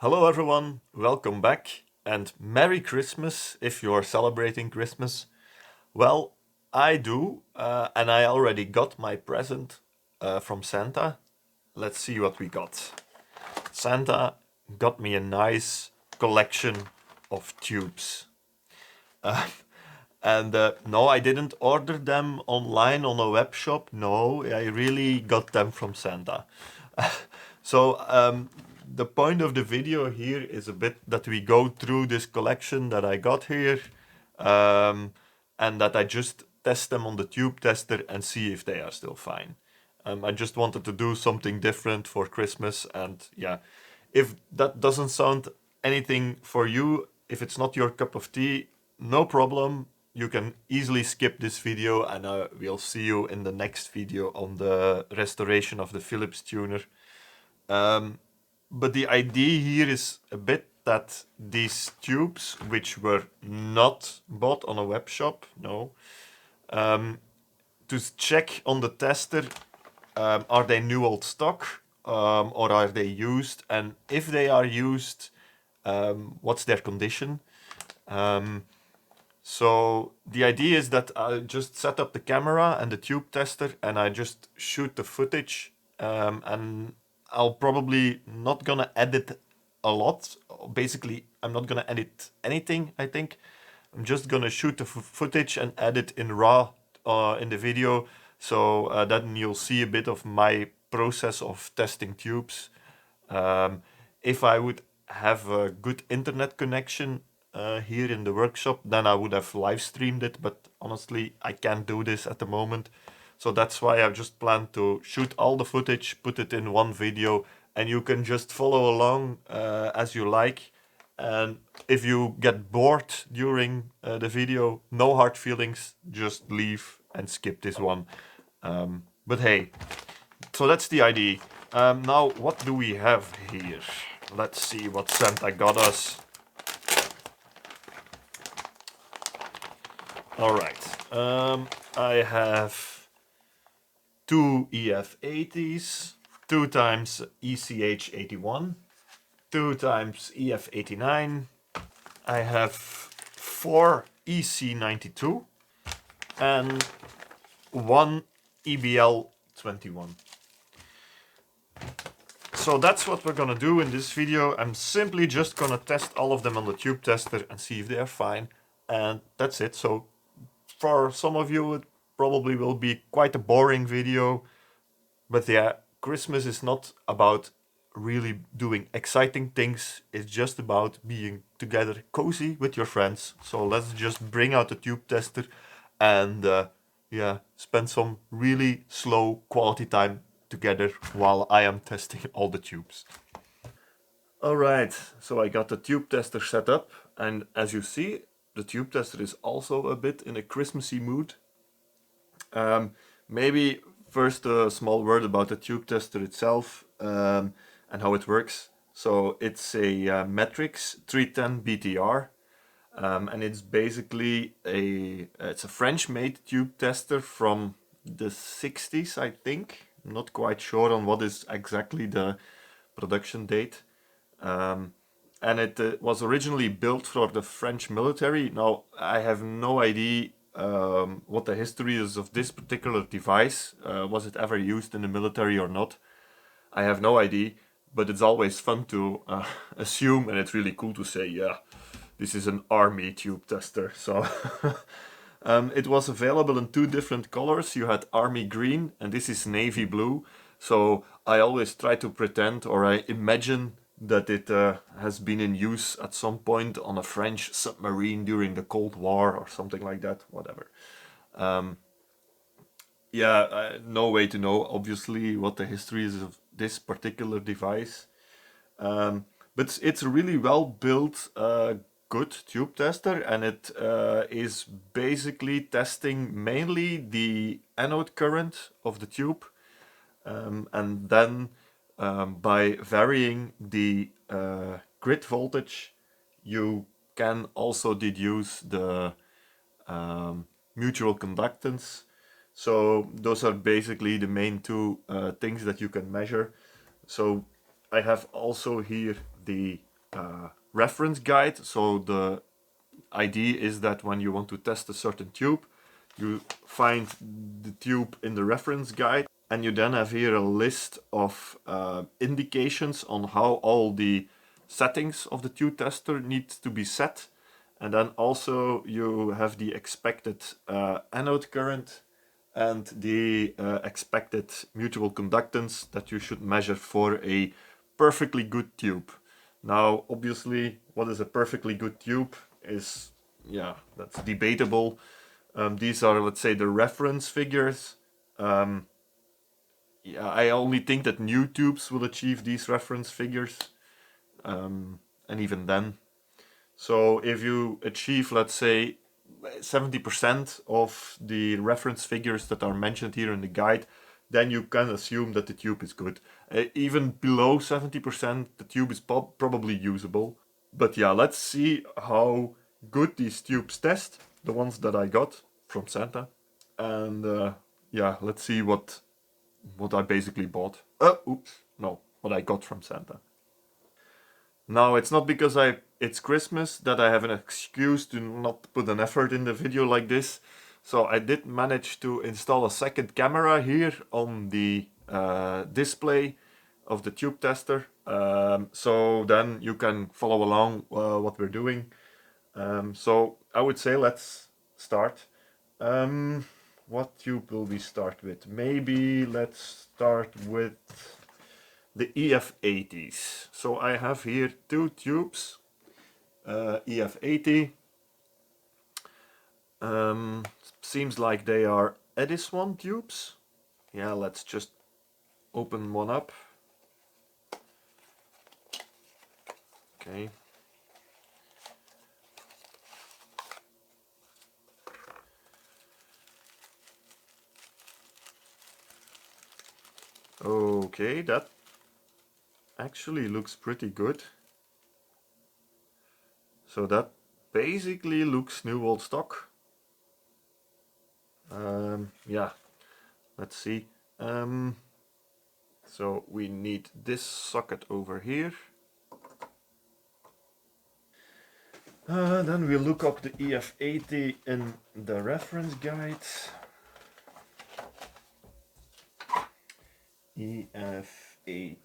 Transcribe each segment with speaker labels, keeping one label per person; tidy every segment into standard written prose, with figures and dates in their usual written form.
Speaker 1: Hello everyone, welcome back and Merry Christmas if you're celebrating Christmas. Well, I do, and I already got my present from Santa. Let's see what we got. Santa got me a nice collection of tubes. And no, I didn't order them online on a web shop. No, I really got them from Santa. So the point of the video here is a bit that we go through this collection that I got here, and that I just test them on the tube tester and see if they are still fine. I just wanted to do something different for Christmas, and yeah, if that doesn't sound anything for you, if it's not your cup of tea, no problem. You can easily skip this video, and we'll see you in the next video on the restoration of the Philips tuner. But the idea here is a bit that these tubes, which were not bought on a web shop, no, to check on the tester, are they new old stock, or are they used? And if they are used, what's their condition? So the idea is that I just set up the camera and the tube tester and I just shoot the footage, and I'll probably not gonna edit a lot. Basically, I'm not gonna edit anything, I think. I'm just gonna shoot the footage and edit in RAW in the video. So then you'll see a bit of my process of testing tubes. If I would have a good internet connection here in the workshop, then I would have live streamed it, but honestly I can't do this at the moment. So that's why I've just planned to shoot all the footage, put it in one video, and you can just follow along as you like. And if you get bored during the video, no hard feelings, just leave and skip this one. But hey, so that's the idea. Now, what do we have here? Let's see what Santa got us. Alright, I have two EF80s, 2 times ECH81, 2 times EF89. I have 4 EC92 and 1 EBL21. So that's what we're gonna do in this video. I'm simply just gonna test all of them on the tube tester and see if they are fine. And that's it. So for some of you it probably will be quite a boring video. But yeah, Christmas is not about really doing exciting things. It's just about being together cozy with your friends. So let's just bring out the tube tester and yeah, spend some really slow quality time together while I am testing all the tubes. Alright, so I got the tube tester set up, and as you see, the tube tester is also a bit in a Christmassy mood. Maybe first a small word about the tube tester itself, and how it works. So it's a Metrix 310 BTR, and it's basically it's a French-made tube tester from the 60s, I think. I'm not quite sure on what is exactly the production date. And it was originally built for the French military. Now, I have no idea what the history is of this particular device. Was it ever used in the military or not? I have no idea, but it's always fun to assume, and it's really cool to say, yeah, this is an army tube tester. So it was available in 2 different colors. You had army green, and this is navy blue. So I always try to pretend, or I imagine, that it has been in use at some point on a French submarine during the Cold War or something like that, whatever. Yeah, no way to know, obviously, what the history is of this particular device. But it's a really well built, good tube tester, and it is basically testing mainly the anode current of the tube, and then by varying the grid voltage, you can also deduce the mutual conductance. So those are basically the main 2 things that you can measure. So I have also here the reference guide. So the idea is that when you want to test a certain tube, you find the tube in the reference guide, and you then have here a list of indications on how all the settings of the tube tester need to be set. And then also you have the expected anode current and the expected mutual conductance that you should measure for a perfectly good tube. Now, obviously, what is a perfectly good tube is, yeah, that's debatable. These are, let's say, the reference figures. Yeah, I only think that new tubes will achieve these reference figures, and even then. So if you achieve, let's say, 70% of the reference figures that are mentioned here in the guide, then you can assume that the tube is good. Even below 70%, the tube is probably usable. But yeah, let's see how good these tubes test, the ones that I got from Santa. And yeah, let's see what I basically bought. Oops, no, what I got from Santa. Now, it's not because it's Christmas that I have an excuse to not put an effort in the video like this. So I did manage to install a second camera here on the display of the tube tester. So then you can follow along what we're doing. So I would say let's start. What tube will we start with? Maybe let's start with the EF80s. So I have here two tubes, EF80. Seems like they are Edison tubes. Yeah, let's just open one up. Okay. Okay, that actually looks pretty good. So that basically looks new old stock. Yeah, let's see. So we need this socket over here. Then we look up the EF80 in the reference guide. EF80.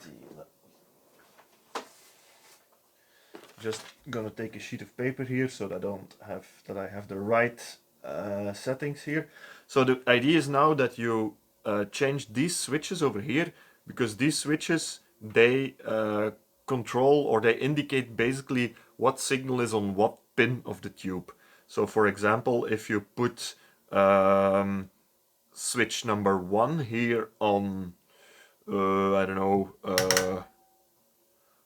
Speaker 1: Just gonna take a sheet of paper here so that I have the right settings here. So the idea is now that you change these switches over here, because these switches, they control, or they indicate basically what signal is on what pin of the tube. So for example, if you put switch number 1 here on I don't know,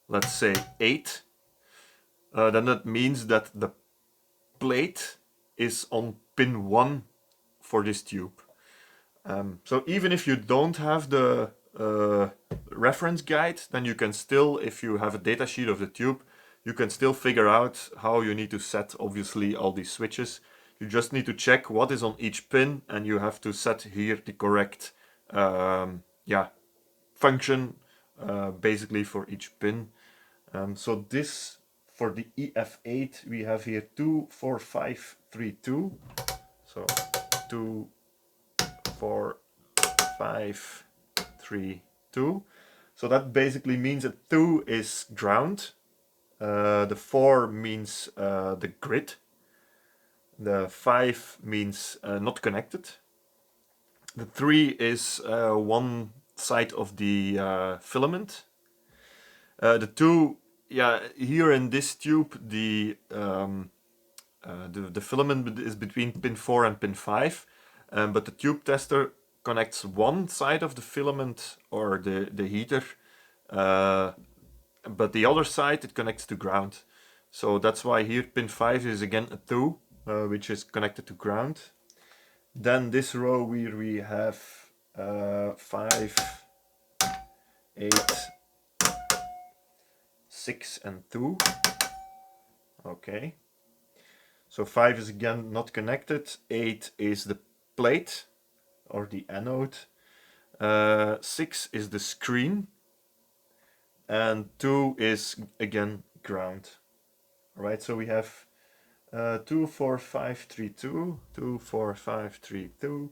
Speaker 1: let's say 8, then that means that the plate is on pin 1 for this tube. So even if you don't have the reference guide, then you can still, if you have a datasheet of the tube, you can still figure out how you need to set, obviously, all these switches. You just need to check what is on each pin, and you have to set here the correct function basically for each pin. So this, for the EF8, we have here 2, 4, 5, 3, 2. So 2, 4, 5, 3, 2. So that basically means that 2 is ground. The 4 means the grid. The 5 means not connected. The 3 is one side of the filament. The 2, yeah, here in this tube, the filament is between pin 4 and pin 5, but the tube tester connects one side of the filament, or the heater, but the other side it connects to ground. So that's why here pin 5 is again a 2, which is connected to ground. Then this row where we have 5, 8, 6 and 2. Okay. So 5 is again not connected. 8 is the plate or the anode. 6 is the screen. And 2 is again ground. Alright, so we have 24532, 24532,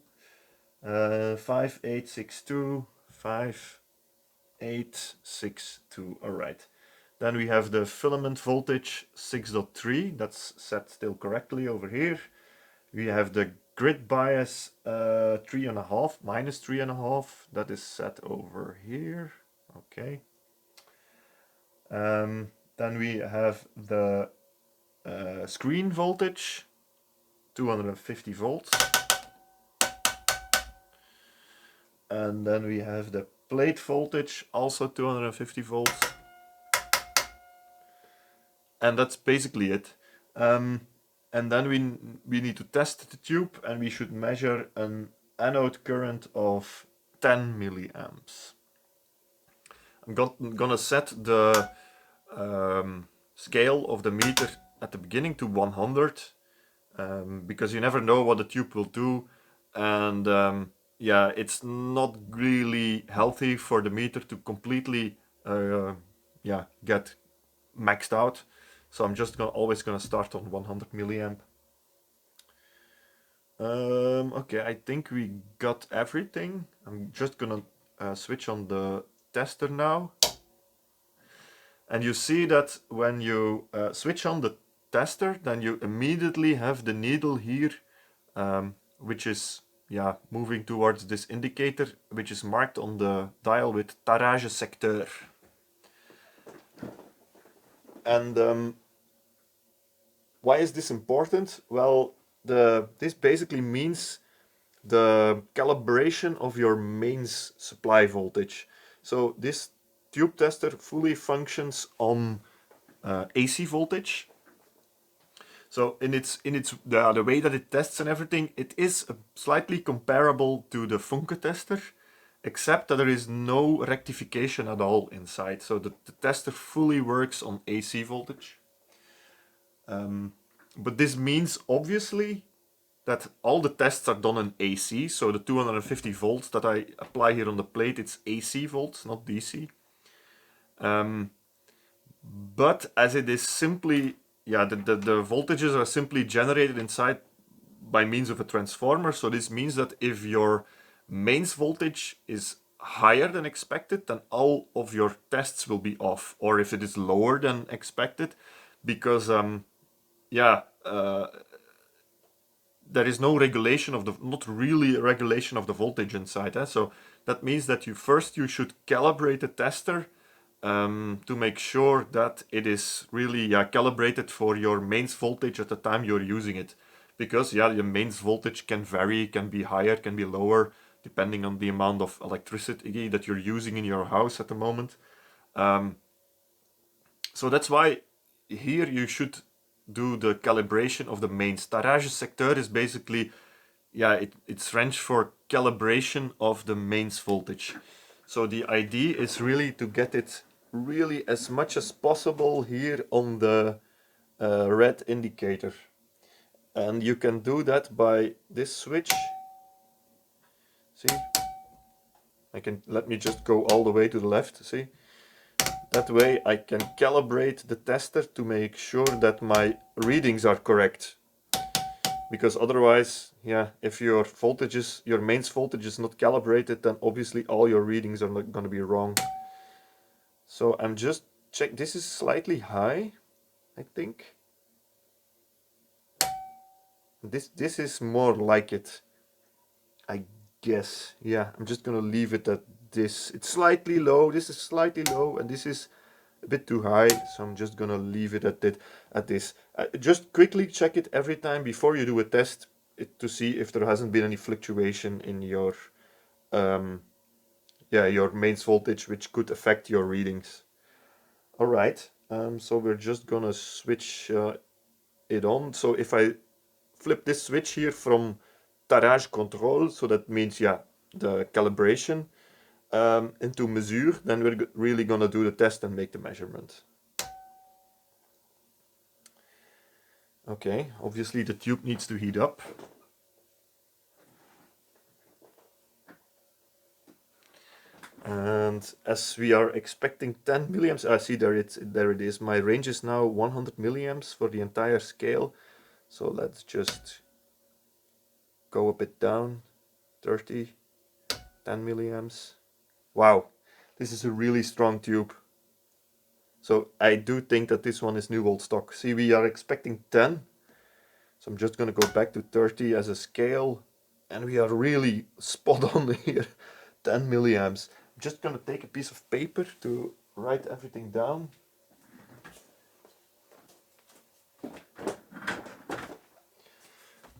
Speaker 1: 5862, 5862. Alright. Then we have the filament voltage 6.3, that's set still correctly over here. We have the grid bias 3.5, minus 3.5, that is set over here. Okay. Then we have the screen voltage 250 volts. And then we have the plate voltage, also 250 volts. And that's basically it. And then we need to test the tube, and we should measure an anode current of 10 milliamps. I'm gonna set the scale of the meter at the beginning to 100, because you never know what the tube will do, and yeah, it's not really healthy for the meter to completely yeah, get maxed out. So I'm just always gonna start on 100 milliamp. Okay, I think we got everything. I'm just gonna switch on the tester now. And you see that when you switch on the tester, then you immediately have the needle here, which is moving towards this indicator, which is marked on the dial with tarage secteur. And why is this important? Well, this basically means the calibration of your mains supply voltage. So this tube tester fully functions on AC voltage. So in the way that it tests and everything, it is slightly comparable to the Funke tester, except that there is no rectification at all inside. So the tester fully works on AC voltage. But this means obviously that all the tests are done in AC, so the 250 volts that I apply here on the plate, it's AC volts, not DC. But as it is simply, the voltages are simply generated inside by means of a transformer, so this means that if your mains voltage is higher than expected, then all of your tests will be off, or if it is lower than expected, because there is no regulation of not really a regulation of the voltage inside. So that means that you should calibrate the tester to make sure that it is really calibrated for your mains voltage at the time you're using it. Because your mains voltage can vary, can be higher, can be lower, depending on the amount of electricity that you're using in your house at the moment. So that's why here you should do the calibration of the mains. Tarage secteur is basically, it's French for calibration of the mains voltage. So the idea is really to get it really as much as possible here on the red indicator. And you can do that by this switch. See? Let me just go all the way to the left, see? That way I can calibrate the tester to make sure that my readings are correct. Because otherwise, if your mains voltage is not calibrated, then obviously all your readings are not going to be wrong. So I'm just check. This is slightly high, I think. This is more like it, I guess. Yeah, I'm just gonna leave it at this. It's slightly low. This is slightly low, and this is a bit too high. So I'm just gonna leave it at this. Just quickly check it every time before you do a test to see if there hasn't been any fluctuation in your your mains voltage, which could affect your readings. All right. So we're just gonna switch it on. So if I flip this switch here from tarage control, so that means the calibration, into mesure, then we're really gonna do the test and make the measurement. Okay, obviously the tube needs to heat up. And as we are expecting 10 milliamps, I see there it is. My range is now 100 milliamps for the entire scale. So let's just go a bit down, 30, 10 milliamps. Wow, this is a really strong tube. So I do think that this one is new old stock. See, we are expecting 10. So I'm just gonna go back to 30 as a scale. And we are really spot on here, 10 milliamps. I'm just gonna take a piece of paper to write everything down.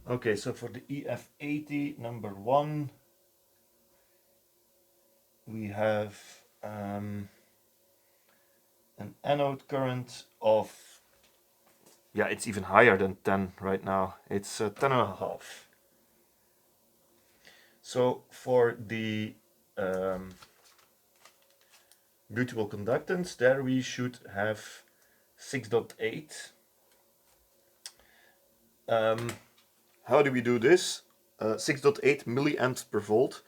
Speaker 1: Okay, so for the EF80 number 1, we have an anode current of, yeah, it's even higher than 10 right now. It's 10.5. So for the mutual conductance, there we should have 6.8. How do we do this? 6.8 milliamps per volt.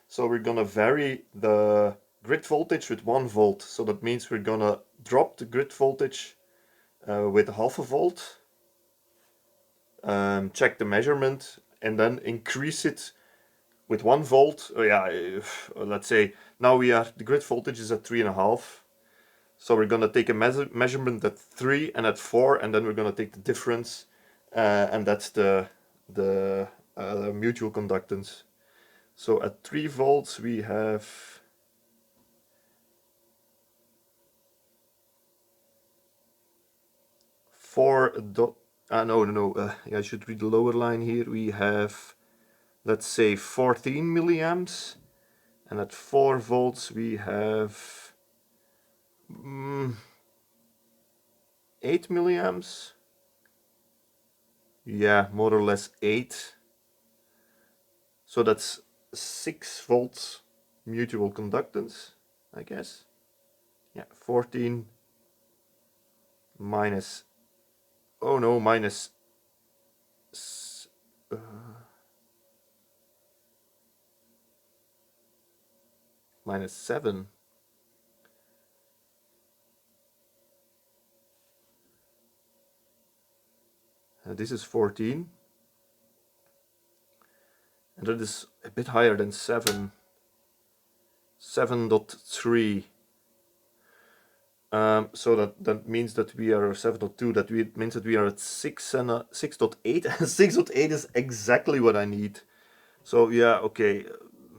Speaker 1: So we're gonna vary the grid voltage with 1 volt. So that means we're gonna drop the grid voltage with half a volt, check the measurement, and then increase it with 1 volt. Let's say now the grid voltage is at 3.5. So we're gonna take a measurement at 3 and at 4, and then we're gonna take the difference, and that's the mutual conductance. So at 3 volts we have 4 dot. I should read the lower line here. We have, let's say, 14 milliamps, and at 4 volts we have 8 milliamps. Yeah, more or less 8. So that's 6 volts mutual conductance, I guess. Yeah, 14 minus, oh no, minus minus 7. This is 14. And that is a bit higher than 7. 7.3. So that means that we are 7.2. That means that we are at 6 and 6.8. 6.8 is exactly what I need. So yeah, okay,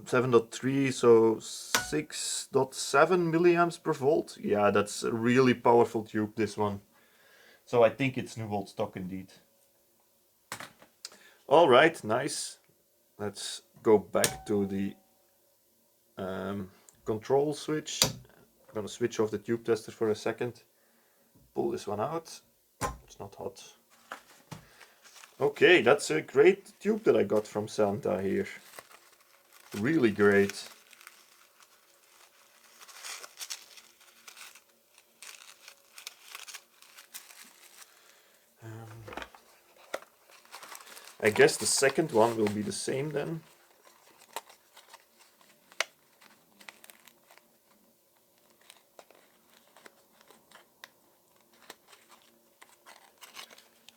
Speaker 1: 7.3. So 6.7 milliamps per volt. Yeah, that's a really powerful tube, this one. So I think it's new old stock indeed. All right, nice. Let's go back to the control switch. I'm gonna switch off the tube tester for a second. Pull this one out. It's not hot. Okay, that's a great tube that I got from Santa here. Really great. I guess the second one will be the same then.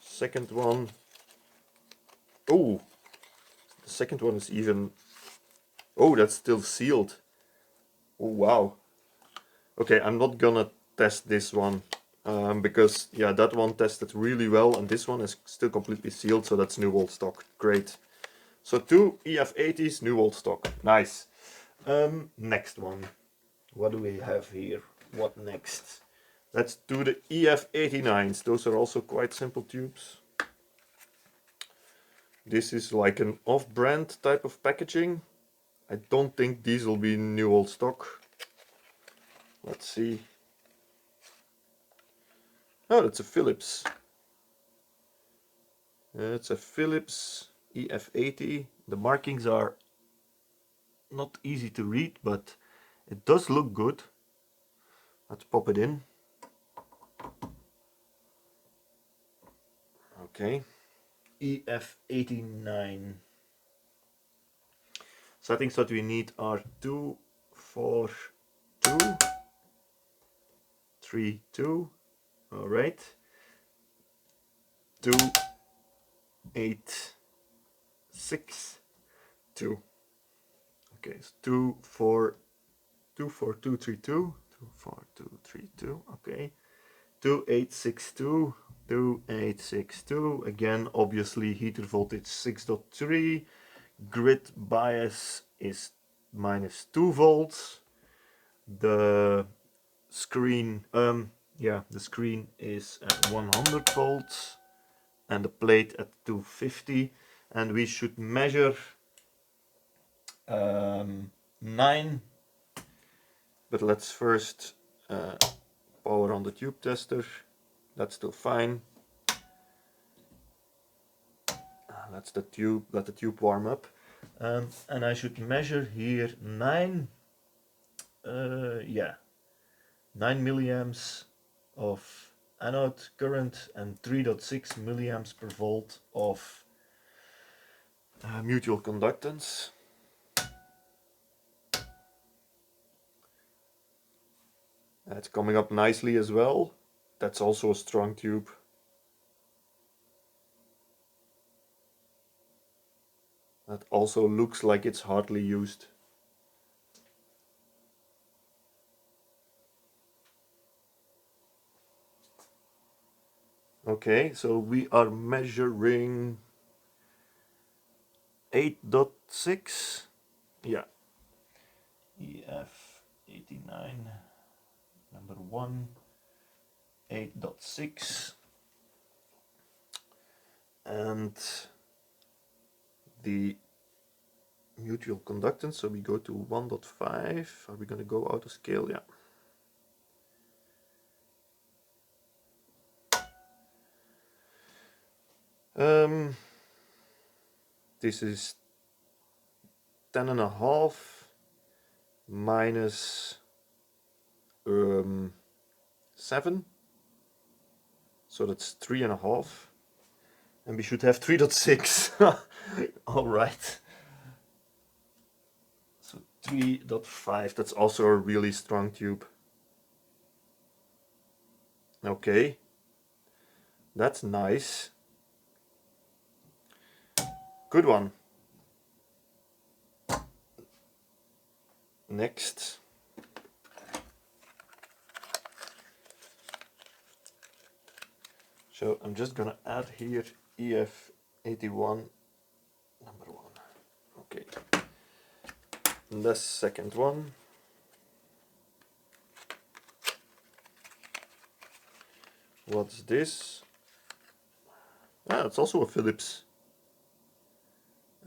Speaker 1: Second one. Oh, the second one is even. Oh, that's still sealed. Oh, wow. Okay, I'm not gonna test this one because yeah, that one tested really well, and this one is still completely sealed, so that's new old stock. Great. So 2 EF80s, new old stock. Nice. Next one. What do we have here? What next? Let's do the EF89s. Those are also quite simple tubes. This is like an off-brand type of packaging. I don't think these will be new old stock. Let's see. Oh, that's a Philips. It's a Philips EF80. The markings are not easy to read, but it does look good. Let's pop it in. Okay. EF89. Settings that we need are 2, 4, 2, 3, 2, all right, 2, 8, 6, 2. Okay, so 2, 4, 2, 4, 2, 3, 2, 2, 4, 2, 3, 2, okay, 2, 8, 6, 2, 2, 8, 6, 2, again, obviously heater voltage 6.3, grid bias is minus 2 volts, the screen, the screen is at 100 volts, and the plate at 250, and we should measure 9, but let's first power on the tube tester. That's still fine. Let the tube warm up, and I should measure here 9 milliamps of anode current and 3.6 milliamps per volt of mutual conductance. That's coming up nicely as well. That's also a strong tube. That also looks like it's hardly used. Okay, so we are measuring 8.6. Yeah. EF89 number 1, 8.6, and the mutual conductance, so we go to 1.5. Are we going to go out of scale? Yeah. This is 10.5 minus 7, so that's 3.5, and we should have 3.6. All right, so 3.5, that's also a really strong tube. Okay, that's nice. Good one. Next. So I'm just gonna add here EF81 number 1. Okay. And the second one. What's this? Ah, it's also a Philips.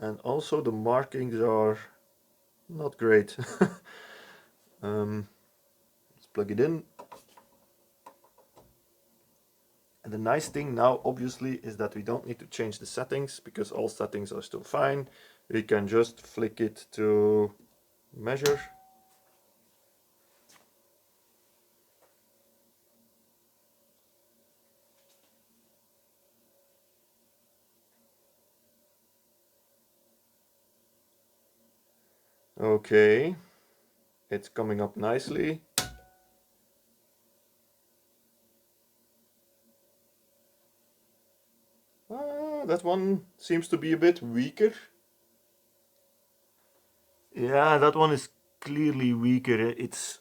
Speaker 1: And also the markings are not great. Let's plug it in. And the nice thing now obviously is that we don't need to change the settings because all settings are still fine. We can just flick it to measure. Okay, it's coming up nicely. That one seems to be a bit weaker. Yeah, that one is clearly weaker. It's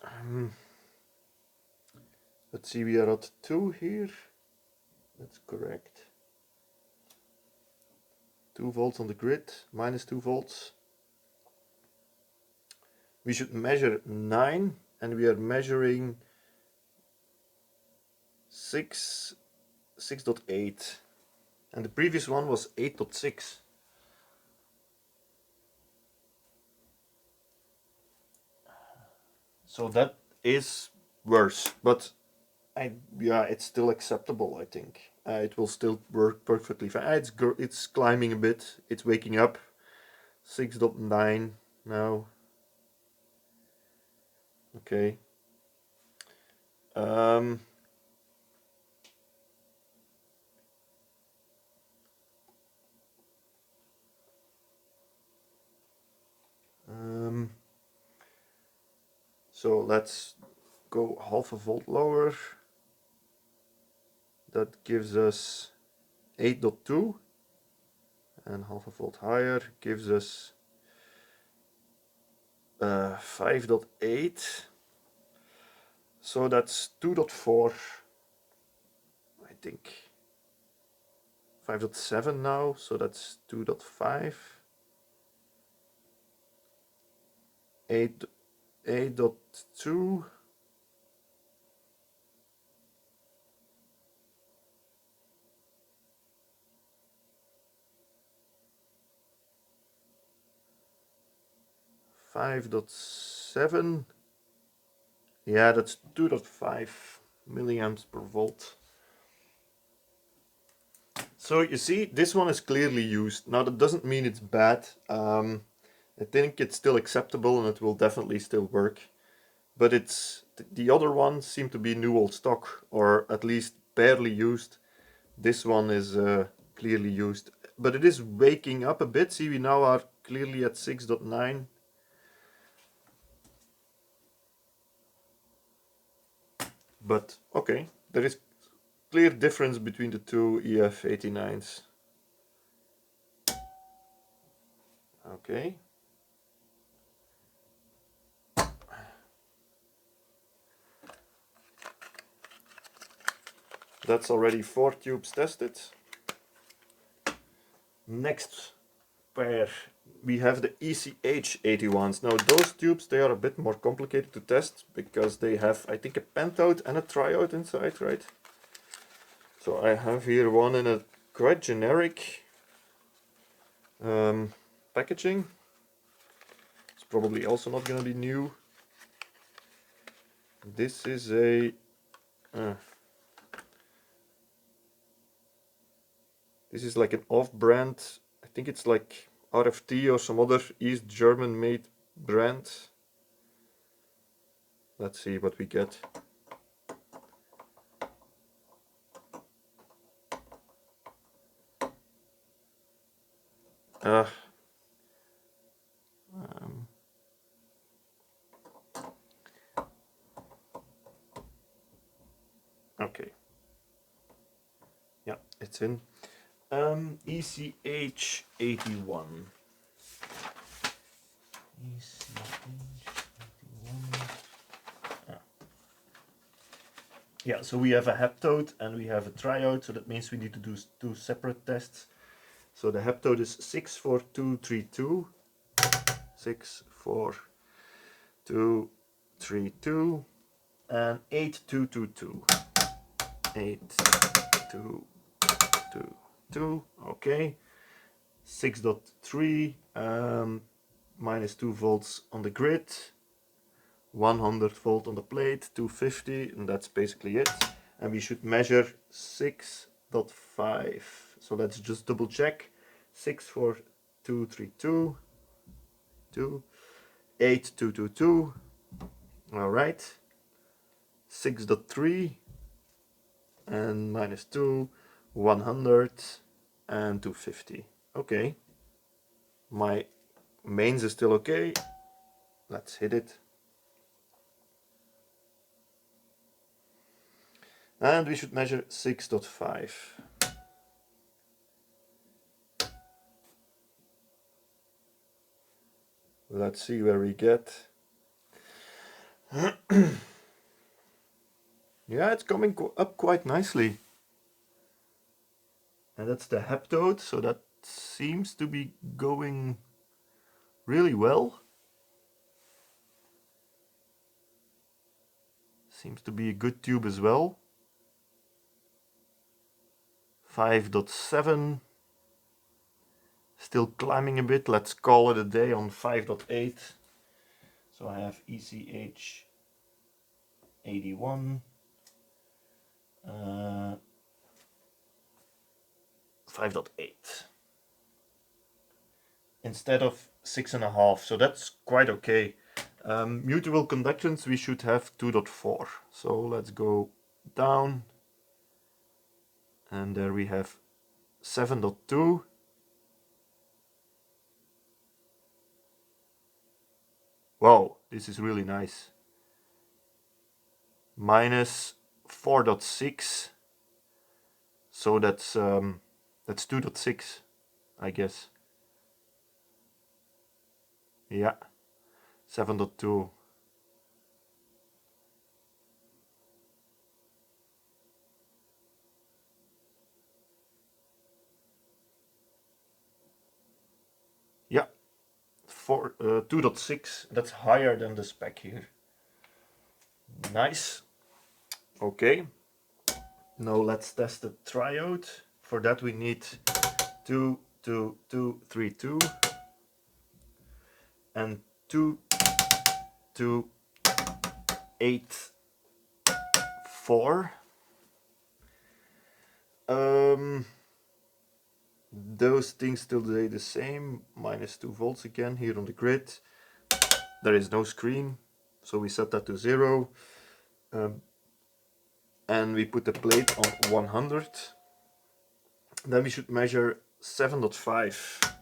Speaker 1: let's see, we are at 2 here. That's correct. 2 volts on the grid, minus 2 volts. We should measure 9, and we are measuring 6.8, and the previous one was 8.6. So that is worse, but yeah, it's still acceptable, I think. It will still work perfectly fine. It's climbing a bit. It's waking up. 6.9 now. Okay. So let's go half a volt lower. That gives us 8.2, and half a volt higher gives us 5.8. So that's 2.4, I think. 5.7 now, so that's 2.5. 8.2. $5.7. Yeah, that's 2.5 milliamps per volt. So you see, this one is clearly used. Now that doesn't mean it's bad. I think it's still acceptable and it will definitely still work. But it's the other ones seem to be new old stock, or at least barely used. This one is clearly used, but it is waking up a bit. See, we now are clearly at 6.9. But okay, there is clear difference between the two EF89s. Okay. That's already 4 tubes tested. Next pair, we have the ECH81s. Now those tubes, they are a bit more complicated to test because they have, I think, a pentote and a triode inside, right? So I have here one in a quite generic packaging. It's probably also not going to be new. This is a this is like an off-brand. I think it's like RFT or some other East German made brand. Let's see what we get. Okay. Yeah, it's in. ECH81. Yeah, so we have a heptode and we have a triode, so that means we need to do 2 separate tests. So the heptode is 64232, 64232, and 8222. 8222, okay. 6.3, minus 2 volts on the grid, 100 volt on the plate, 250, and that's basically it. And we should measure 6.5. So let's just double check. 64232, 8222. All right. 6.3 and minus 2, 100 and 250. Okay. My mains is still okay. Let's hit it. And we should measure 6.5. Let's see where we get. Yeah, it's coming up quite nicely. And that's the heptode, so that seems to be going really well. Seems to be a good tube as well. 5.7. Still climbing a bit. Let's call it a day on 5.8. So I have ECH81. 5.8 instead of 6.5, so that's quite okay. Mutable conductance we should have 2.4, so let's go down, and there we have 7.2. Wow, this is really nice. minus 4.6. So that's 2.6, I guess. Yeah, 7.2. Yeah, 2.6. That's higher than the spec here. Nice. Okay. Now let's test the triode. For that we need 2, 2, 2, 3, 2 and 2, 2, 8, 4. Those things still stay the same, minus 2 volts again here on the grid. There is no screen, so we set that to 0. And we put the plate on 100. Then we should measure 7.5.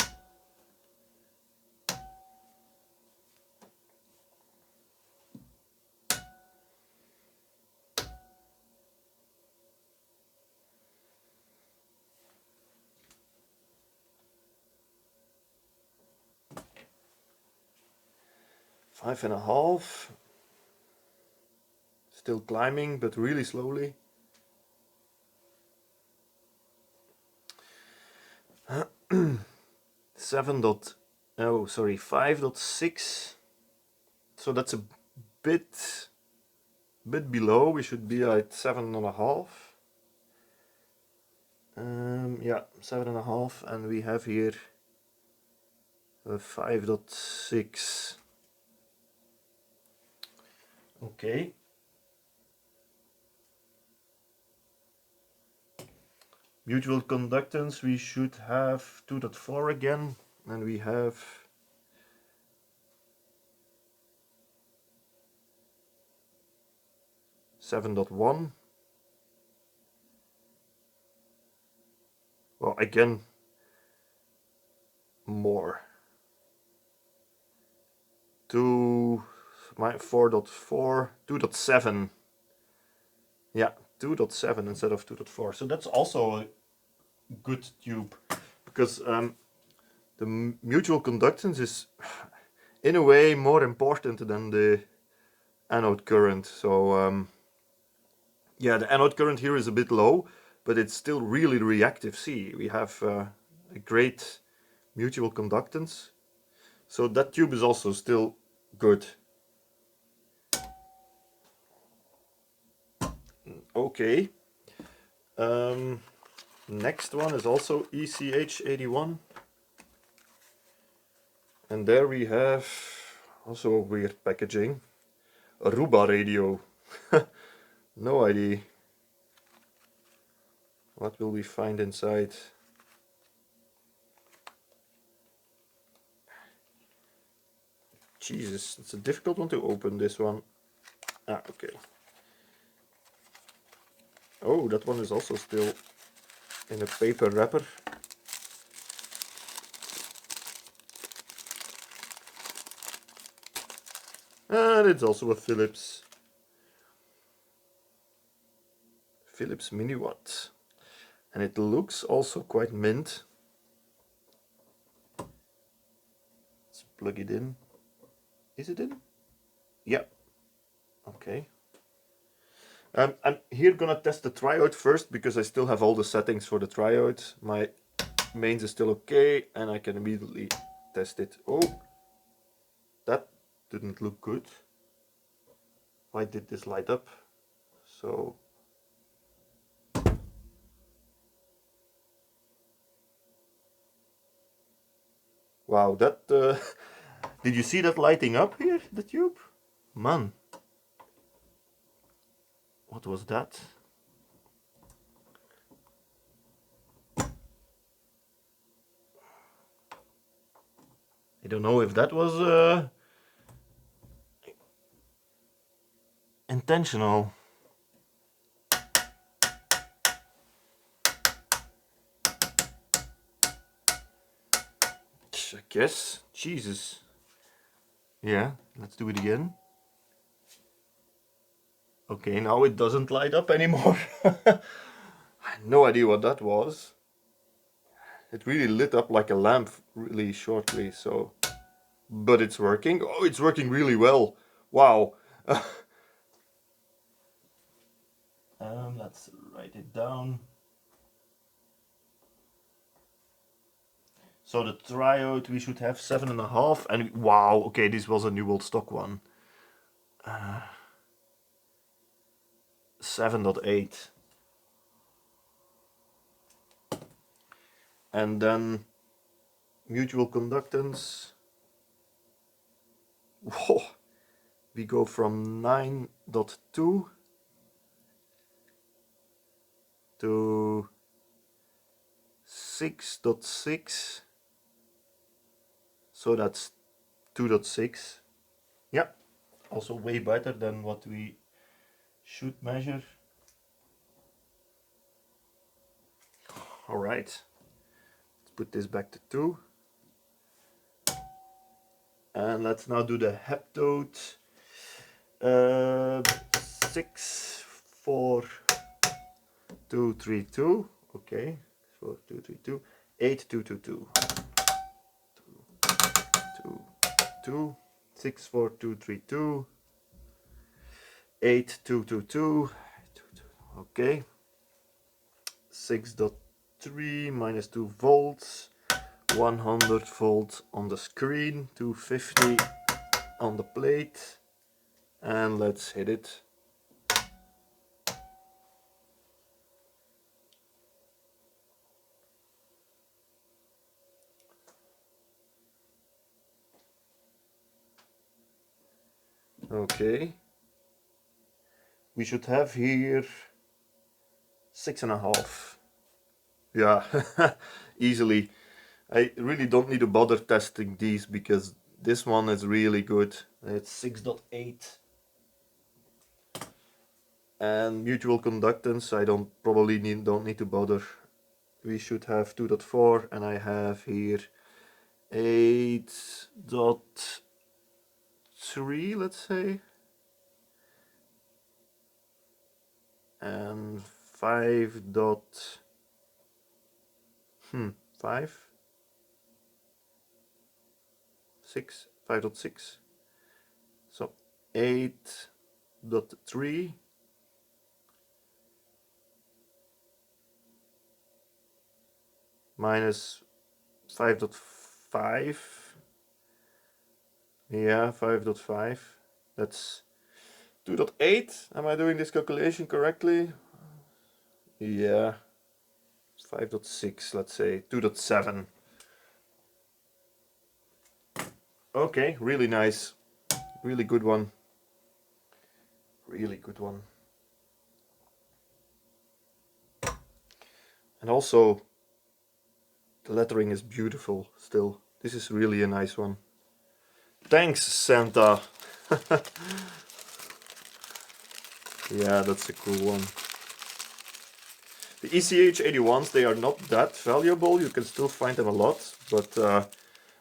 Speaker 1: Five and a half. Still climbing, but really slowly. Oh, sorry, 5.6. So that's a bit below. We should be at 7.5. Yeah, 7.5, and we have here a 5.6. Okay. Mutual conductance, we should have 2.4 again, and we have 7.1. Well, again, more. 4.4, 2.7. Yeah, 2.7 instead of 2.4. So that's also a good tube, because the mutual conductance is in a way more important than the anode current. So yeah, the anode current here is a bit low, but it's still really reactive. See, we have a great mutual conductance. So that tube is also still good. Okay. Next one is also ECH81. And there we have also weird packaging. Aruba radio. No idea. What will we find inside? Jesus, it's a difficult one to open, this one. Ah, okay. Oh, that one is also still in a paper wrapper. And it's also a Philips Mini Watt. And it looks also quite mint. Let's plug it in. Is it in? Yeah. Okay. I'm here gonna test the triode first, because I still have all the settings for the triode. My mains is still okay, and I can immediately test it. Oh, that didn't look good. Why did this light up? So wow, that did you see that lighting up here, the tube? Man, what was that? I don't know if that was intentional. I guess. Jesus. Yeah, let's do it again. Okay, now it doesn't light up anymore. I had no idea what that was. It really lit up like a lamp really shortly, so... But it's working. Oh, it's working really well. Wow. Let's write it down. So the triode we should have 7.5, and wow, okay, this was a new old stock one. 7.8. And then mutual conductance. Whoa, we go from 9.2 to 6.6. So that's 2.6. Yeah, also way better than what we should measure. All right, let's put this back to 2. And let's now do the heptode. 6, 4, 2, 3, 2. Okay, 4, 2, 3, 2. 8, 2, 2, 2. 2, 2. 6, 4, 2, 3, 2. 8, 2, 2, 2. Okay. 6.3 minus 2 volts. 100 volt on the screen. 250 on the plate. And let's hit it. Okay. We should have here 6.5. Yeah, easily. I really don't need to bother testing these because this one is really good. It's 6.8. And mutual conductance, I don't need to bother. We should have 2.4, and I have here 8.3, let's say, and 5.5, 5.6. So 8.3 minus 5.5. Yeah, 5.5. That's 2.8. Am I doing this calculation correctly? Yeah. 5.6, let's say. 2.7. Okay, really nice. Really good one. Really good one. And also, the lettering is beautiful still. This is really a nice one. Thanks, Santa. Yeah, that's a cool one. The ECH81s, they are not that valuable. You can still find them a lot, but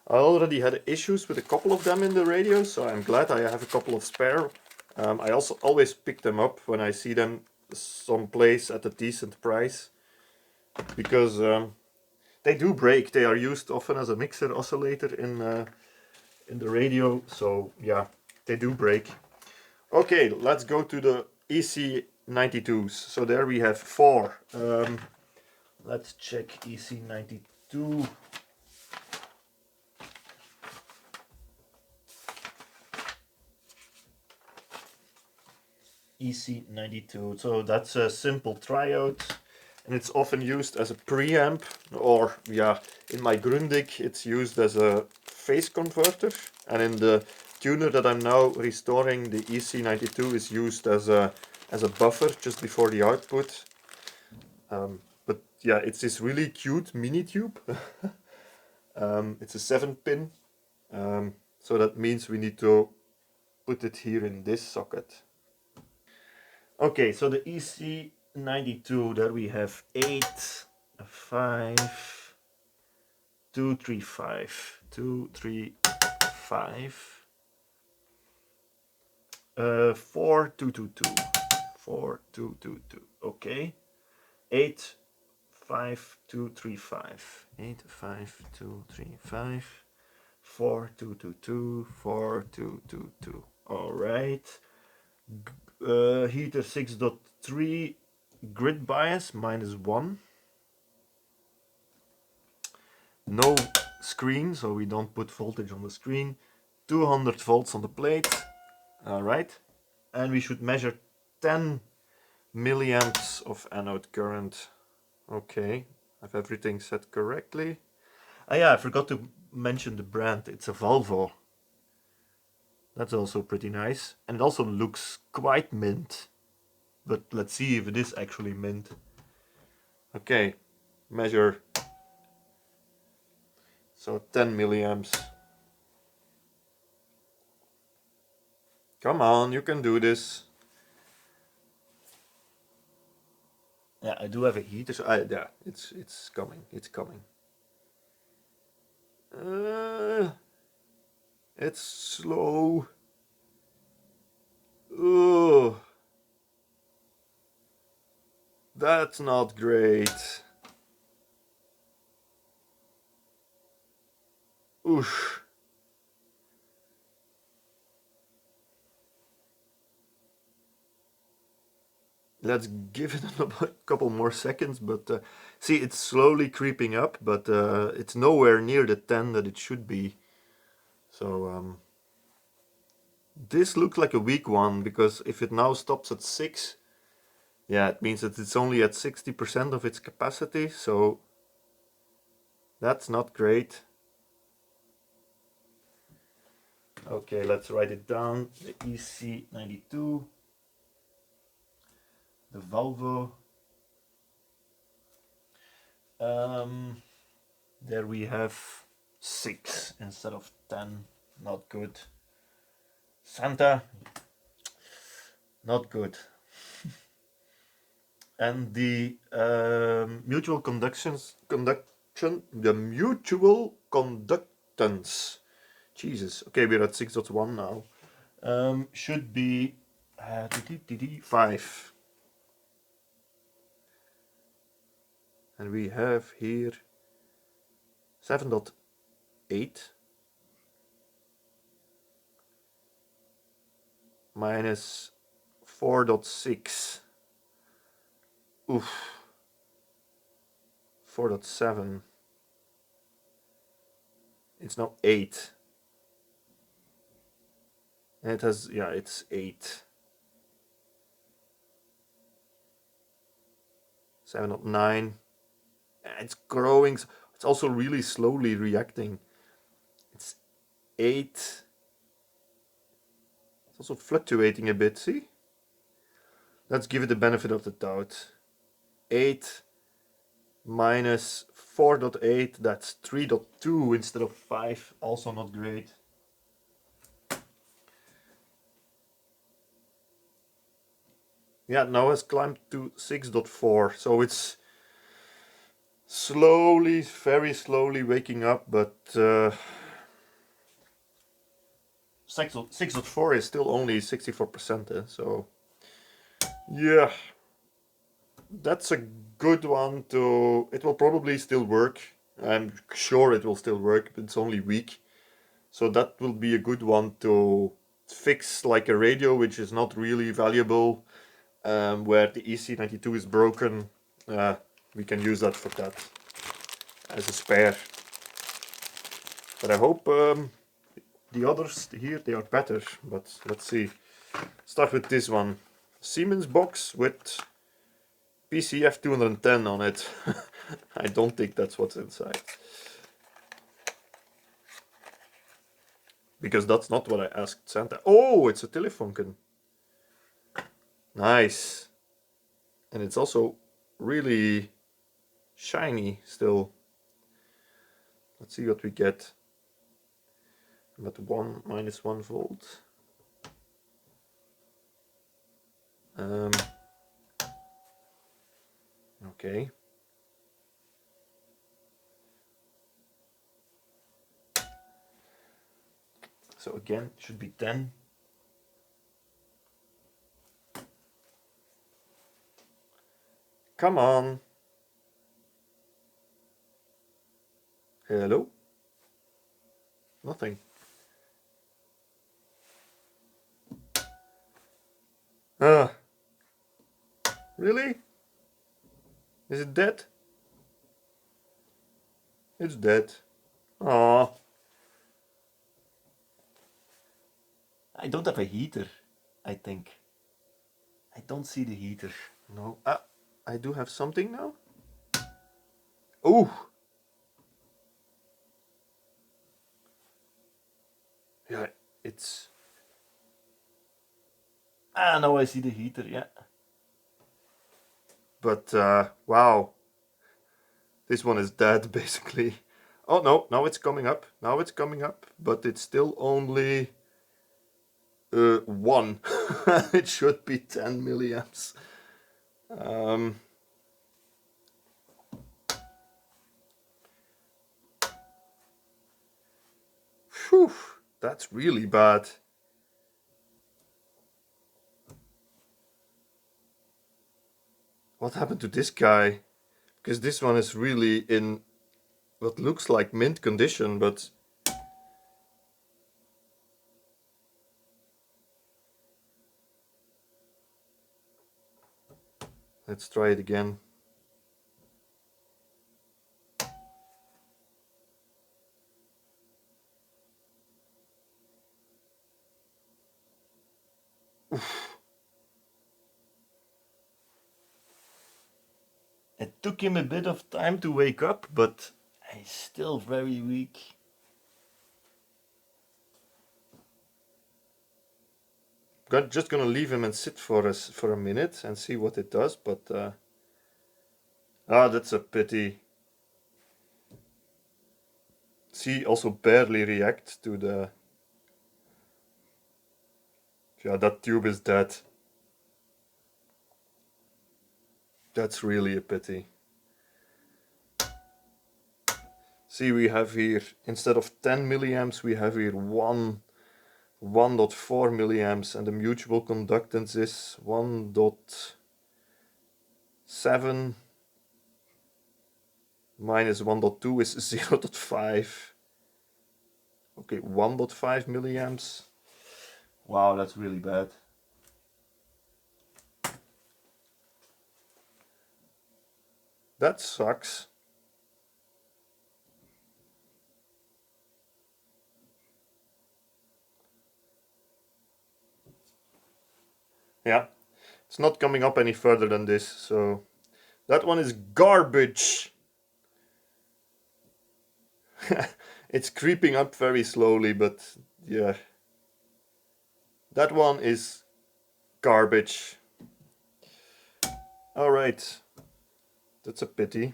Speaker 1: I already had issues with a couple of them in the radio, so I'm glad I have a couple of spare. I also always pick them up when I see them someplace at a decent price, because they do break. They are used often as a mixer oscillator in the radio, so yeah, they do break. Okay, let's go to the EC92s. So there we have 4. Let's check EC92. EC92. So that's a simple triode, and it's often used as a preamp, or yeah, in my Grundig it's used as a phase converter, and in the tuner that I'm now restoring, the EC92 is used as a buffer just before the output. But yeah, it's this really cute mini tube. It's a 7-pin, so that means we need to put it here in this socket. Okay, so the EC92, there we have 8, 5, 2, 3, 5, 2, 3, 5, 4, 2, 2, 2. 4222. Okay. 85235. 85235. 4222. 4222. All right. Heater 6.3. Grid bias -1. No screen, so we don't put voltage on the screen. 200 volts on the plate. All right. And we should measure 10 milliamps of anode current. Okay, I have everything set correctly. Ah yeah, I forgot to mention the brand. It's a Volvo. That's also pretty nice. And it also looks quite mint. But let's see if it is actually mint. Okay, measure. So 10 milliamps. Come on, you can do this. Yeah, I do have a heater, so yeah, it's coming. It's coming. It's slow. Oh, that's not great. Oof. Let's give it a couple more seconds, but see, it's slowly creeping up, but it's nowhere near the 10 that it should be. So this looks like a weak one, because if it now stops at 6, yeah, it means that it's only at 60% of its capacity, so that's not great. Okay, let's write it down. The EC92, the Volvo. There we have 6 instead of 10. Not good. Santa, not good. And the mutual conductance, the mutual conductance. Jesus. Okay, we're at 6.1 now. Should be 5. And we have here 7.8 minus 4.6. Oof. 4.7. It's now 8. And it has, yeah, it's 8. 7.9. It's growing. It's also really slowly reacting. It's 8. It's also fluctuating a bit, see? Let's give it the benefit of the doubt. 8 minus 4.8, that's 3.2 instead of 5. Also not great. Yeah, now has climbed to 6.4, so it's slowly, very slowly waking up, but 6.4 is still only 64%, so yeah, that's a good one to, it will probably still work. I'm sure it will still work, but it's only weak. So that will be a good one to fix, like a radio which is not really valuable, where the EC92 is broken. We can use that for that as a spare. But I hope the others here, they are better, but let's see. Start with this one. Siemens box with PCF 210 on it. I don't think that's what's inside. Because that's not what I asked Santa. Oh, it's a Telefunken. Nice. And it's also really shiny still. Let's see what we get. I'm at -1 volt. Okay. So again, it should be 10. Come on. Hello? Nothing. Ah, really? Is it dead? It's dead. Ah. I don't have a heater, I think. I don't see the heater. No. Ah, I do have something now. Oh! Yeah, it's... Ah, now I see the heater, yeah. But, wow. This one is dead, basically. Oh, no, now it's coming up. Now it's coming up. But it's still only... 1. It should be 10 milliamps. Whew, that's really bad. What happened to this guy? Because this one is really in what looks like mint condition, but... Let's try it again. Oof. It took him a bit of time to wake up, but he's still very weak. I'm just gonna leave him and sit for us for a minute and see what it does, but that's a pity. See, also barely react to the... Yeah, that tube is dead. That's really a pity. See, we have here, instead of 10 milliamps, we have here 1.4 milliamps, and the mutual conductance is 1.7 minus 1.2 is 0.5. Okay, 1.5 milliamps. Wow, that's really bad. That sucks. Yeah, it's not coming up any further than this, so that one is garbage. It's creeping up very slowly, but yeah. That one is garbage. Alright, that's a pity.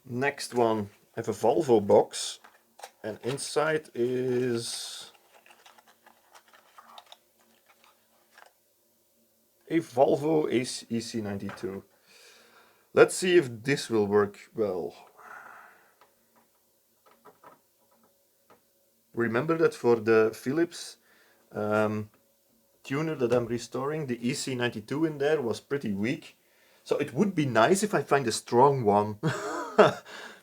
Speaker 1: Next one, I have a Volvo box, and inside is a Volvo EC92. Let's see if this will work well. Remember that for the Philips tuner that I'm restoring, the EC92 in there was pretty weak. So it would be nice if I find a strong one.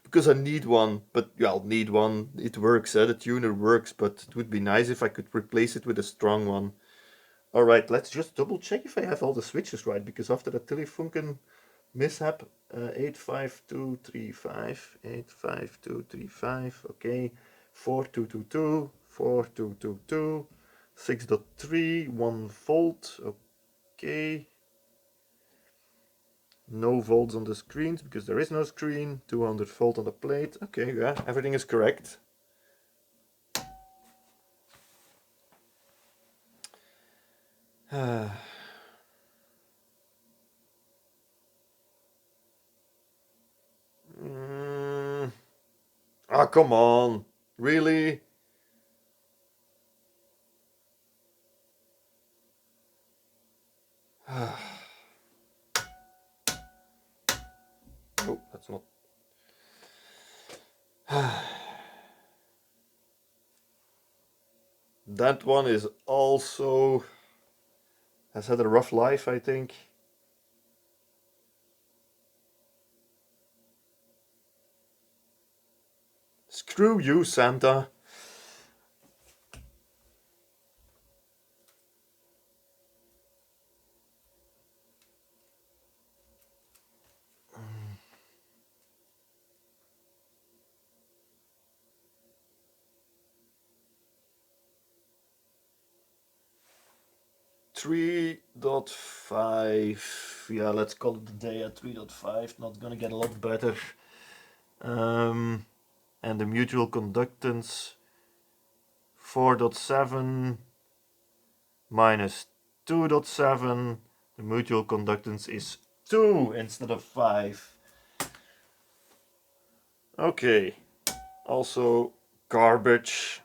Speaker 1: Because I need one, but yeah, I'll need one. It works, the tuner works, but it would be nice if I could replace it with a strong one. Alright, let's just double check if I have all the switches right, because after the Telefunken mishap, 85235, 85235, okay, 4222, 4222, 6.3, 1 volt, okay. No volts on the screens because there is no screen, 200 volt on the plate, okay, yeah, everything is correct. Ah, come on, really? Oh, that's not... That one is also has had a rough life, I think. Screw you, Santa. Three 3.5. Yeah, let's call it the day at 3.5. Not gonna get a lot better. And the mutual conductance 4.7 minus 2.7. The mutual conductance is 2 instead of 5. Okay, also garbage.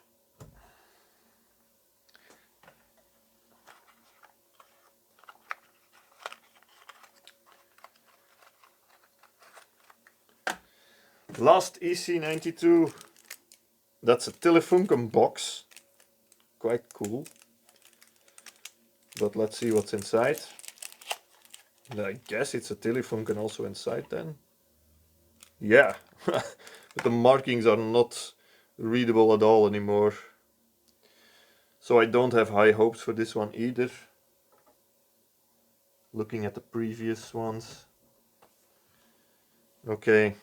Speaker 1: Last EC92. That's a Telefunken box. Quite cool. But let's see what's inside. I guess it's a Telefunken also inside then. Yeah, but the markings are not readable at all anymore. So I don't have high hopes for this one either. Looking at the previous ones. Okay.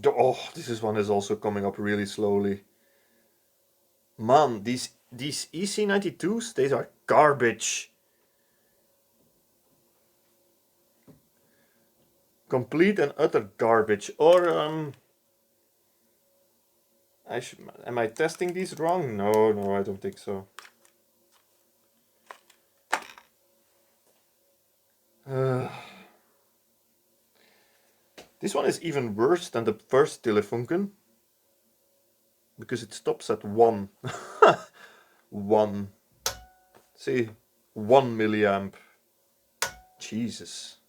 Speaker 1: Oh, this one is also coming up really slowly. Man, these EC92s, these are garbage. Complete and utter garbage. Or am I testing these wrong? No, I don't think so. This one is even worse than the first Telefunken, because it stops at 1. 1. See, 1 milliamp. Jesus.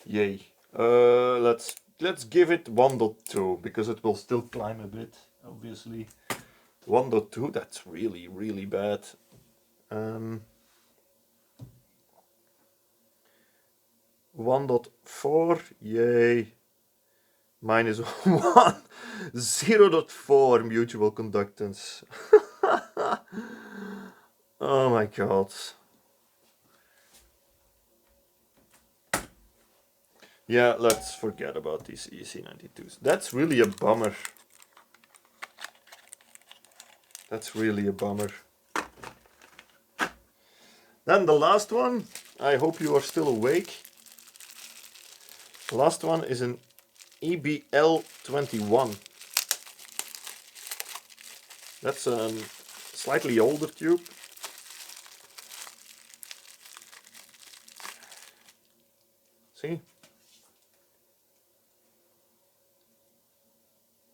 Speaker 1: Yay. Let's give it 1.2 because it will still climb a bit, obviously. 1.2, that's really, really bad. 1.4, yay. Minus 1. 0.4 mutual conductance. Oh my god. Yeah, let's forget about these EC92s. That's really a bummer. That's really a bummer. Then the last one, I hope you are still awake. The last one is an EBL21. That's a slightly older tube. See?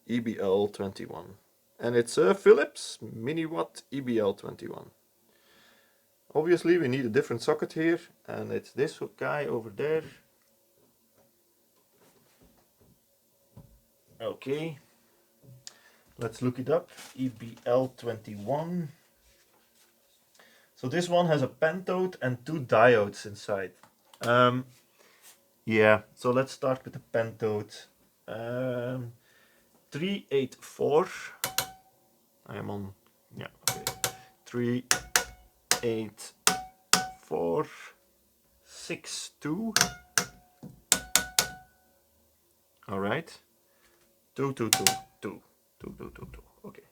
Speaker 1: EBL21. And it's a Philips mini watt EBL21. Obviously we need a different socket here, and it's this guy over there. Okay, let's look it up. EBL21. So this one has a pentode and 2 diodes inside. Yeah, so let's start with the pentode. 384. I am on, yeah, okay. 38462. All right. 222. Okay.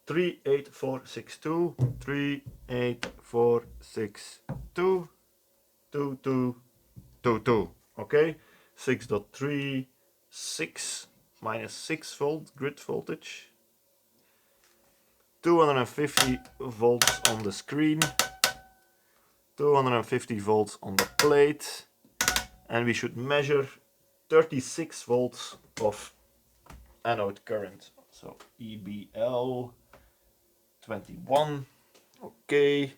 Speaker 1: 38462. 38462. 2222. Okay. 6.36. minus 6 volt grid voltage, 250 volts on the screen, 250 volts on the plate, and we should measure 36 volts of anode current. So EBL 21, okay,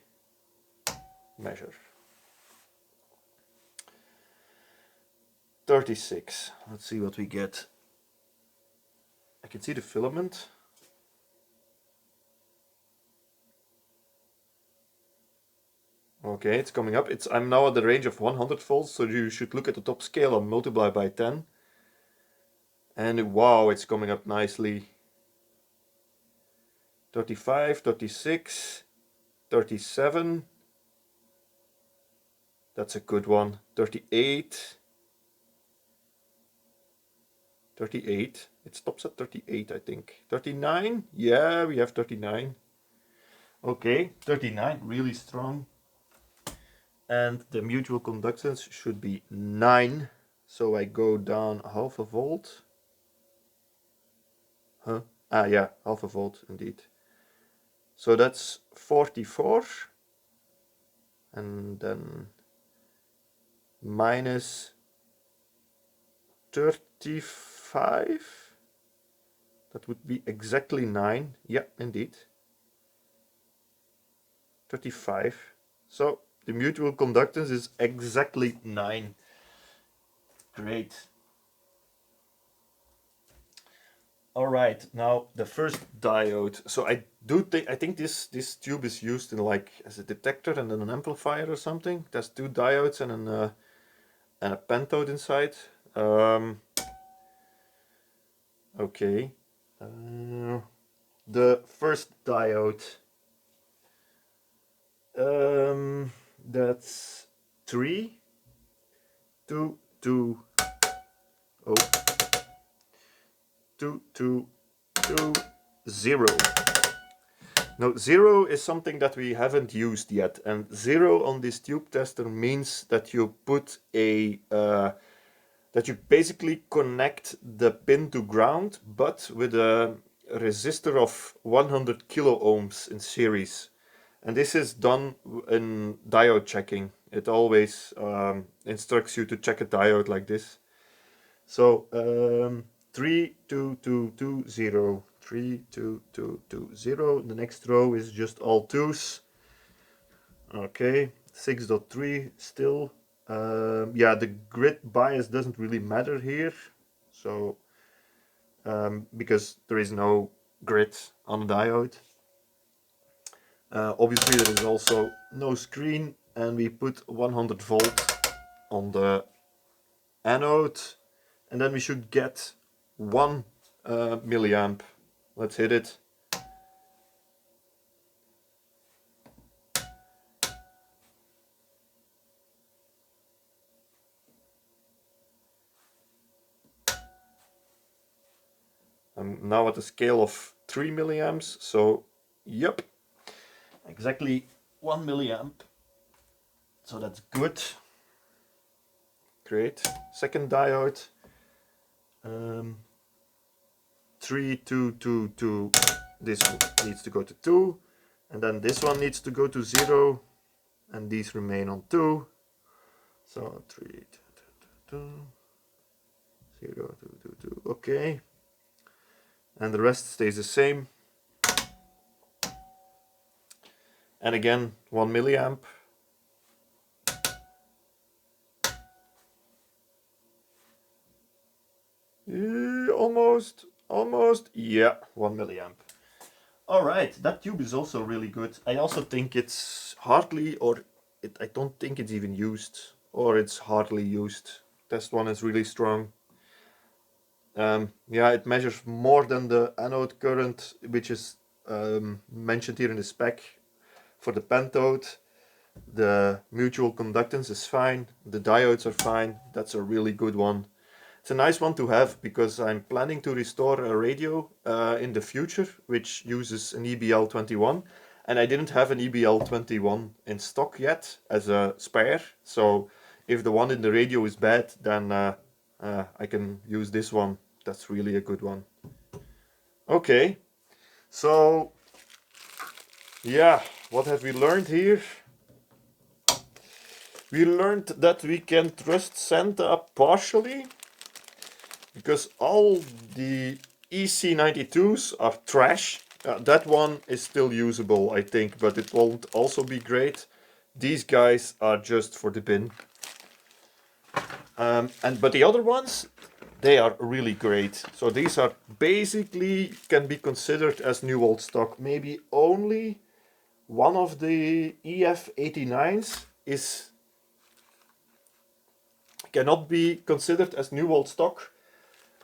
Speaker 1: measure. 36, let's see what we get. I can see the filament. Okay, it's coming up. I'm now at the range of 100 volts, so you should look at the top scale and multiply by 10. And wow, it's coming up nicely. 35, 36, 37. That's a good one. 38. 38. It stops at 38, I think. 39? Yeah, we have 39. Okay, 39, really strong. And the mutual conductance should be 9. So I go down half a volt. Huh? Ah, yeah, half a volt indeed. So that's 44. And then minus 35. That would be exactly 9. Yeah, indeed. 35. So the mutual conductance is exactly 9. Great. All right, now the first diode. So I think this tube is used in like as a detector and then an amplifier or something. There's 2 diodes and a pentode inside. Okay. The first diode. That's 3, 2, 2, 2, 2, 2, 0. Now 0 is something that we haven't used yet, and 0 on this tube tester means that you put a that you basically connect the pin to ground, but with a resistor of 100 kilo ohms in series. And this is done in diode checking. It always instructs you to check a diode like this. So 3, 2, 2, 2, 0. 3, 2, 2, 2, 0. The next row is just all 2s. Okay, 6.3 still. Yeah, the grid bias doesn't really matter here. So because there is no grid on the diode. Obviously there is also no screen, and we put 100 volt on the anode, and then we should get 1 milliamp. Let's hit it. I'm now at a scale of 3 milliamps, so yep, exactly 1 milliamp. So that's good. Great. Second diode. 3, 2, 2, 2. This one needs to go to 2. And then this one needs to go to 0. And these remain on 2. So 3, 2, 2, 2, 0, 2, 2, 2. Okay. And the rest stays the same. And again, 1 milliamp. Almost, yeah, 1 milliamp. Alright, that tube is also really good. I also think it's hardly, I don't think it's even used, or it's hardly used. Test one is really strong. Yeah, it measures more than the anode current, which is mentioned here in the spec for the pentode. The mutual conductance is fine, the diodes are fine. That's a really good one. It's a nice one to have because I'm planning to restore a radio in the future which uses an EBL21, and I didn't have an EBL21 in stock yet as a spare, so if the one in the radio is bad, then I can use this one that's really a good one. Okay, so yeah, what have we learned here? We learned that we can trust Santa partially, because all the EC92s are trash. That one is still usable, I think, but it won't also be great. These guys are just for the bin. But the other ones, they are really great. So these are basically can be considered as new old stock. Maybe only one of the EF89s cannot be considered as new old stock.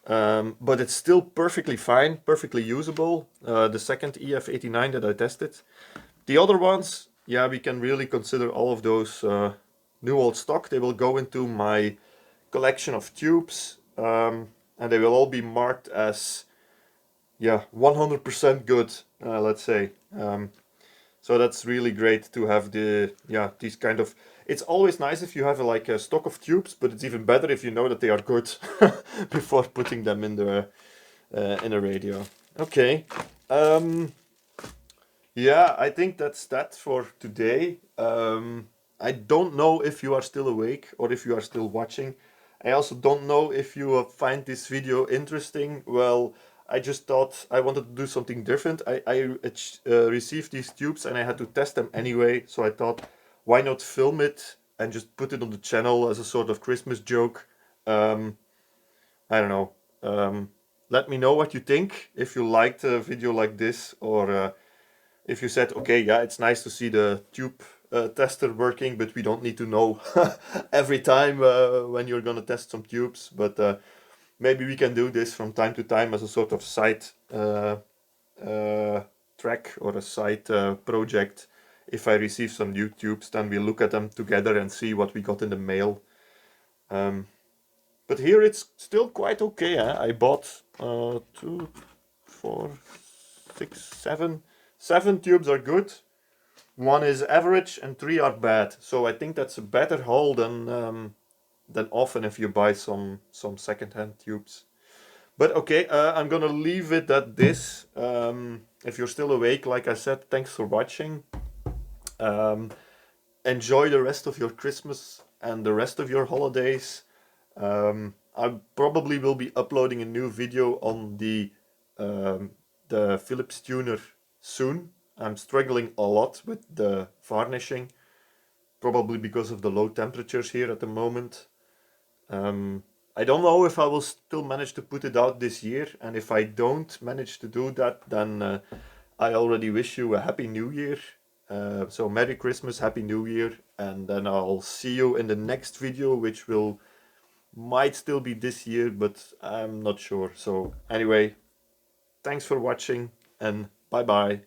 Speaker 1: But it's still perfectly fine, perfectly usable. The second EF89 that I tested. The other ones, yeah, we can really consider all of those new old stock. They will go into my collection of tubes, and they will all be marked as, yeah, 100% good, let's say. So that's really great to have these kind of. It's always nice if you have like a stock of tubes, but it's even better if you know that they are good before putting them in a radio. Okay. Yeah, I think that's that for today. I don't know if you are still awake or if you are still watching. I also don't know if you find this video interesting. Well, I just thought I wanted to do something different. I received these tubes and I had to test them anyway, so I thought, why not film it and just put it on the channel as a sort of Christmas joke. I don't know. Let me know what you think, if you liked a video like this, or if you said, okay, yeah, it's nice to see the tube tester working, but we don't need to know every time when you're gonna test some tubes. But maybe we can do this from time to time as a sort of side track or a side project. If I receive some new tubes, then we look at them together and see what we got in the mail. But here it's still quite okay. I bought 2, 4, 6, 7. 7 tubes are good. 1 is average and 3 are bad. So I think that's a better haul than often if you buy some second-hand tubes. But okay, I'm gonna leave it at this. If you're still awake, like I said, thanks for watching. Enjoy the rest of your Christmas and the rest of your holidays. I probably will be uploading a new video on the Philips tuner soon. I'm struggling a lot with the varnishing, probably because of the low temperatures here at the moment. I don't know if I will still manage to put it out this year, and if I don't manage to do that, then I already wish you a Happy New Year. So Merry Christmas, Happy New Year, and then I'll see you in the next video, which might still be this year, but I'm not sure. So anyway, thanks for watching and bye bye.